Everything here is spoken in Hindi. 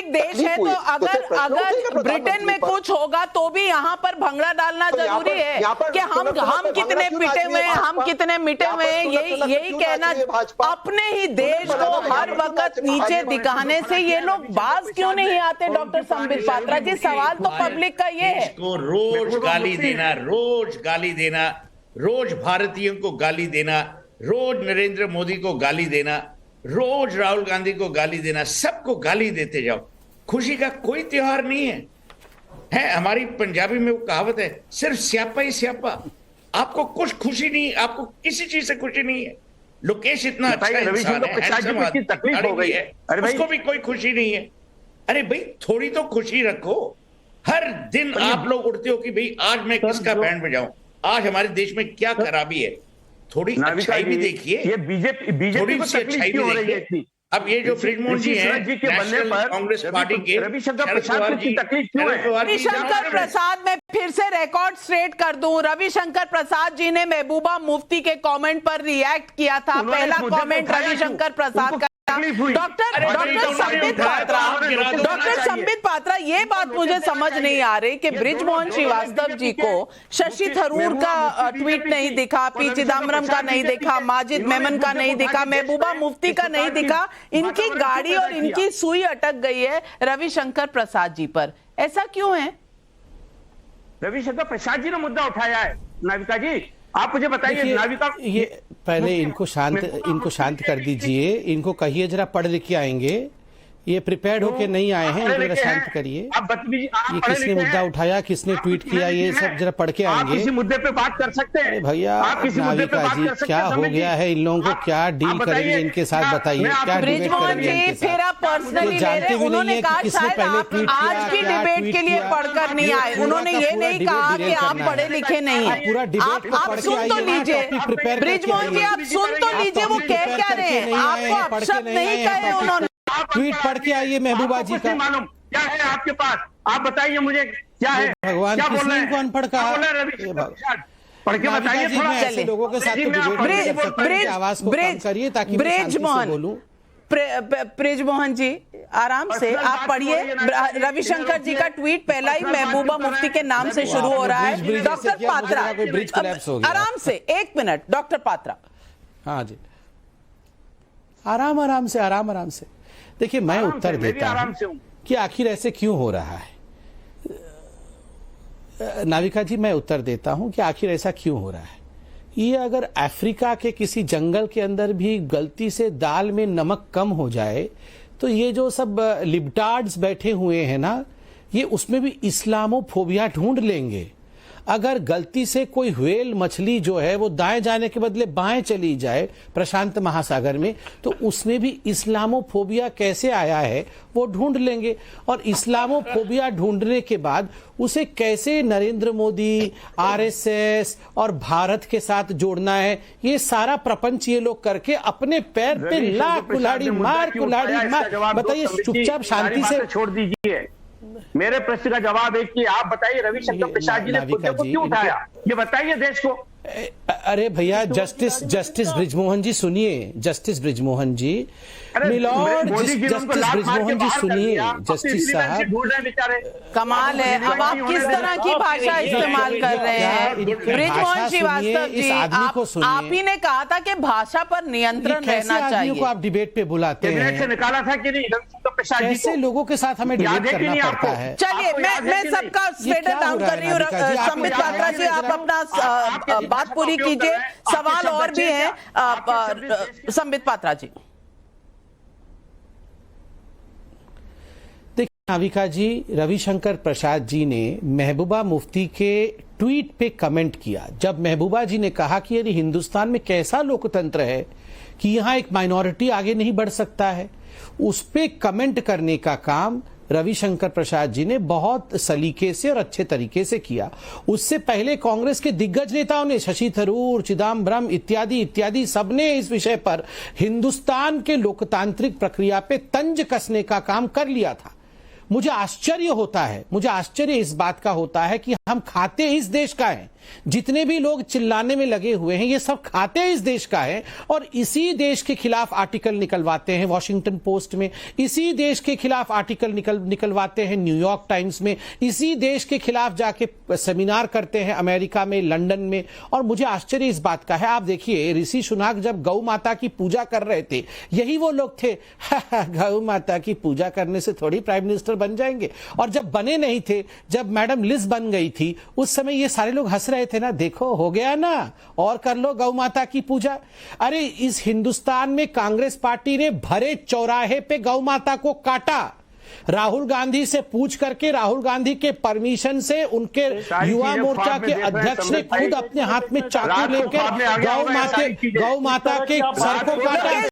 एक देश है, तो अगर ब्रिटेन में कुछ होगा तो भी यहाँ पर भंगड़ा डालना जरूरी है कि हम कितने पिटे हुए हैं, हम कितने मिटे हुए हैं। यही कहना, अपने ही देश को हर वक्त नीचे दिखाने से ये लोग बाज क्यों नहीं आते? डॉक्टर संबित पात्रा जी, सवाल तो पब्लिक का ये है। रोज गाली देना, रोज गाली देना, रोज भारतीयों को गाली देना, रोज नरेंद्र मोदी को गाली देना, रोज राहुल गांधी को गाली देना, सबको गाली देते जाओ। खुशी का कोई त्योहार नहीं है। हमारी पंजाबी में वो कहावत है, सिर्फ स्यापा ही स्यापा। आपको कुछ खुशी नहीं, आपको किसी चीज से खुशी नहीं है। लोकेश इतना अच्छा इंसान है, उसको भी कोई खुशी नहीं है। अरे भाई, थोड़ी तो खुशी रखो। हर दिन आप लोग उठते हो कि भाई आज मैं किसका बैंड बजाऊं, आज हमारे देश में क्या खराबी है। थोड़ी अच्छाई भी देखिए, ये बीजेपी थोड़ी सी अच्छाई भी देखिए। अब ये जो बृजमोहन जी हैं, नेशनल कांग्रेस पार्टी के रविशंकर प्रसाद की तकलीफ क्यों है? रविशंकर प्रसाद, मैं फिर से रिकॉर्ड स्ट्रेट कर दूं, रविशंकर प्रसाद जी ने महबूबा मुफ्ती के कमेंट पर रिएक्ट किया था। पहला कमेंट रविशंकर प्रसाद का। डॉक्टर संबित पात्रा, ये बात मुझे समझ नहीं आ रही कि बृजमोहन श्रीवास्तव जी को शशि थरूर का ट्वीट नहीं दिखा, पी चिदम्बरम का नहीं दिखा, माजिद मेमन का नहीं दिखा, महबूबा मुफ्ती का नहीं दिखा। इनकी गाड़ी और इनकी सुई अटक गई है रविशंकर प्रसाद जी पर। ऐसा क्यों है? रविशंकर प्रसाद जी ने मुद्दा उठाया है। नाविका जी, आप मुझे बताइए, नाविका ये पहले इनको शांत कर दीजिए। इनको कहिए जरा पढ़ लिख के आएंगे। ये प्रिपेयर्ड होके नहीं आए हैं, इनको जरा शांत करिए। ये किसने मुद्दा उठाया, किसने ट्वीट किया, ये सब जरा पढ़ के आएंगे। किसी मुद्दे पे बात कर सकते हैं भैया। नाविका जी, क्या हो गया है इन लोगों को? क्या डील करेंगे इनके साथ, बताइए। क्या बृजमोहन जी, फिर आप पर्सनली जानते भी नहीं है कि किसने पहले ट्वीट किया, आज की डिबेट के लिए पढ़कर नहीं आए। उन्होंने ये नहीं कहा कि आप पढ़े लिखे नहीं है। पूरा डिबेट आप सुन तो लीजिए बृजमोहन जी, आप सुन तो लीजिए वो कह क्या रहे हैं। आपको अपशब्द नहीं कहे उन्होंने। ट्वीट पढ़ के आइए महबूबा जी का। मालूम क्या है आपके पास? आप बताइए मुझे, क्या है? भगवान, किसने इनको अनपढ़ कहा? पढ़ के बताइए थोड़ा। ऐसे लोगों के साथ आवाज को कम करिए ताकि बृजमोहन जी आराम से आप पढ़िए। रविशंकर जी का ट्वीट पहला ही महबूबा मुफ्ती के नाम से शुरू हो रहा है। डॉक्टर पात्रा, आराम से, 1 मिनट। डॉक्टर पात्रा, हाँ जी, आराम से देखिए। मैं उत्तर देता हूं कि आखिर ऐसे क्यों हो रहा है। नाविका जी, मैं उत्तर देता हूं कि आखिर ऐसा क्यों हो रहा है। ये अगर अफ्रीका के किसी जंगल के अंदर भी गलती से दाल में नमक कम हो जाए तो ये जो सब लिबटार्ड्स बैठे हुए हैं ना, ये उसमें भी इस्लामोफोबिया ढूंढ लेंगे। अगर गलती से कोई व्हेल मछली जो है वो दाएं जाने के बदले बाएं चली जाए प्रशांत महासागर में, तो उसमें भी इस्लामोफोबिया कैसे आया है वो ढूंढ लेंगे। और इस्लामोफोबिया ढूंढने के बाद उसे कैसे नरेंद्र मोदी, आरएसएस और भारत के साथ जोड़ना है, ये सारा प्रपंच ये लोग करके अपने पैर पे ला कुल्हाड़ी मार। बताइए, चुपचाप शांति से छोड़ दीजिए। मेरे प्रश्न का जवाब है कि आप बताइए, रविशंकर प्रसाद जी ने मुद्दे को क्यों उठाया, ये बताइए देश को। अरे भैया, जस्टिस बृजमोहन जी सुनिए, जस्टिस बृजमोहन जी, मिलॉर्ड जस्टिस बृजमोहन जी सुनिए। जस्टिस साहब, कमाल है, अब आप किस तरह की भाषा इस्तेमाल कर रहे हैं? बृजमोहन श्रीवास्तव जी, आप ही ने कहा था कि भाषा पर नियंत्रण रहना चाहिए। को आप डिबेट पे बुलाते हैं, निकाला था कि नहीं? कैसे लोगों के साथ हमें डिबेट करना पड़ता है। चलिए, मैं सबका स्टेटस डाउन कर रही हूँ। संबित पात्रा जी, आप अपना बात पूरी कीजिए। सवाल और भी हैं, संबित पात्रा जी। देखिए नाविका जी, रविशंकर प्रसाद जी ने महबूबा मुफ्ती के ट्वीट पे कमेंट किया। जब महबूबा जी ने कहा कि यदि हिंदुस्तान में कैसा लोकतंत्र है कि यहां एक माइनॉरिटी आगे नहीं बढ़ सकता है, उस पे कमेंट करने का काम रविशंकर प्रसाद जी ने बहुत सलीके से और अच्छे तरीके से किया। उससे पहले कांग्रेस के दिग्गज नेताओं ने, शशि थरूर, चिदम्बरम इत्यादि सबने इस विषय पर हिंदुस्तान के लोकतांत्रिक प्रक्रिया पे तंज कसने का काम कर लिया था। मुझे आश्चर्य इस बात का होता है कि हम खाते इस देश का है, जितने भी लोग चिल्लाने में लगे हुए हैं ये सब खाते इस देश का है और इसी देश के खिलाफ आर्टिकल निकलवाते हैं वॉशिंगटन पोस्ट में, इसी देश के खिलाफ आर्टिकल निकलवाते हैं न्यूयॉर्क टाइम्स में, इसी देश के खिलाफ जाके सेमिनार करते हैं अमेरिका में, लंदन में। और मुझे आश्चर्य इस बात का है, आप देखिए ऋषि सुनाक जब गौ माता की पूजा कर रहे थे, यही वो लोग थे गौ माता की पूजा करने से थोड़ी प्राइम मिनिस्टर बन जाएंगे। और जब बने नहीं थे, जब मैडम लिज बन गई थी, उस समय ये सारे लोग हंस रहे थे ना, देखो हो गया ना, और कर लो गौ माता की पूजा। अरे इस हिंदुस्तान में कांग्रेस पार्टी ने भरे चौराहे पे गौ माता को काटा। राहुल गांधी से पूछ करके, राहुल गांधी के परमिशन से उनके युवा मोर्चा के अध्यक्ष ने खुद अपने हाथ में चाकू लेकर गौ माता के सर को काटा।